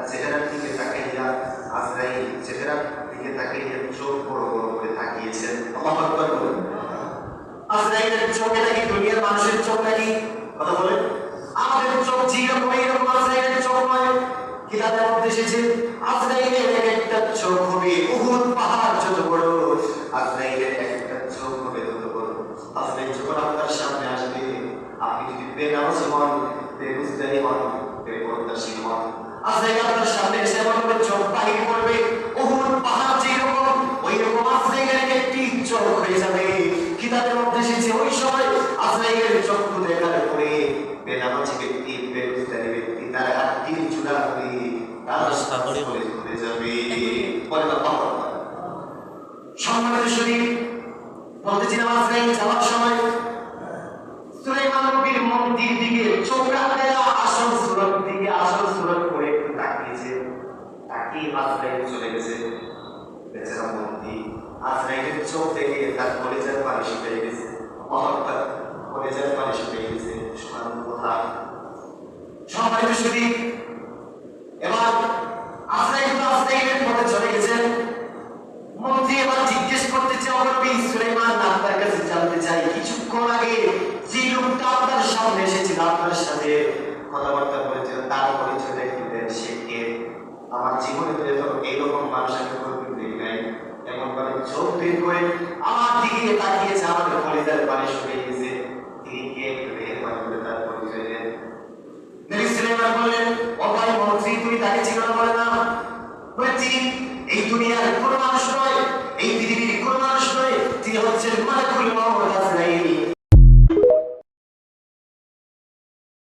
চেহারার দিকে তাকাইয়া আজরাইল চেহারার দিকে তাকাইয়া চোখ বড় বড় করে তাকিয়েছেন। আল্লাহু আকবার বলেন। আজরাইলের চোখে নাকি দুনিয়ার মানুষের চোখ নাকি? কথা বলেন। আমাদের চোখ যেরকম এইরকম আজরাইলের চোখ নয়। কিতাবের মধ্যে এসেছে আজরাইলের একটা চোখ হবে উহুদ পাহাড় যত বড়, আজরাইলের একটা চোখ হবে তত বড়। আজরাইল যখন আপনার সামনে আসবে, আপনি যদি বেনামাজি হন, বেরুজগারি হন, বেপরদাশীল হন, আজরাইল আপনার সামনে এসে এমন করে চোখ বাহির করবে, উহুদ পাহাড় যেরকম ওই রকম আজরাইলের একটি চোখ হয়ে যাবে। কিতাবের মধ্যে এসেছে ওই সময় আজরাইলের চক্ষু দেখার পরে বেনামাজি ব্যক্তি, বেরুজগারি ব্যক্তি তার হাতটির চূড়া হয়ে রাস্তা করে ঘুরে যাবে। বলে না পাওয়া সম্মানিত শরীর বলতেছিলাম, আজরাইল যাওয়ার সময় সুলাইমান নবীর মন্দির দিকে চোখ রাখতে আসল সুরত দিকে আসল সুরত করে একটু তাকিয়েছে। তাকিয়ে আজরাইল চলে গেছে। বেচারা মন্দির আজরাইলের চোখ দেখে তার কলেজের পানি শুকিয়ে গেছে। মহব্বত কলেজের পানি শুকিয়ে গেছে। সুবহানাল্লাহ। সম্মানিত শরীর এবার আজরাইলের পথে চলে গেছেন। মন্ত্রী এবার জিজ্ঞেস করতেছে, ও নবী সুলাইমান, আপনার কাছে জানতে চাই, কিছুক্ষণ আগে যে লোকটা আপনার সামনে এসেছিল, আপনার সাথে কথাবার্তা বলেছিল, তার পরিচয়টা একটু দেন, সে কে? আমার জীবনে তো এইরকম মানুষ আমি কোনোদিন দেখি নাই। এমন করে চোখ বের করে আমার দিকে তাকিয়েছে, আমাদের কলিজার পানি শুকিয়ে গেছে। তিনি কে? একটু মেহেরবানি করে তার পরিচয় দেন। নবী সুলাইমান বললেন, ও ভাই মন্ত্রী, তুমি তাকে চিনো না? বলে না। বলছি এই দুনিয়ার কোন মানুষ নয়, এই পৃথিবীর কোন মানুষ নয়, তিনি হচ্ছেন মালাকুল মউত আজরাইল।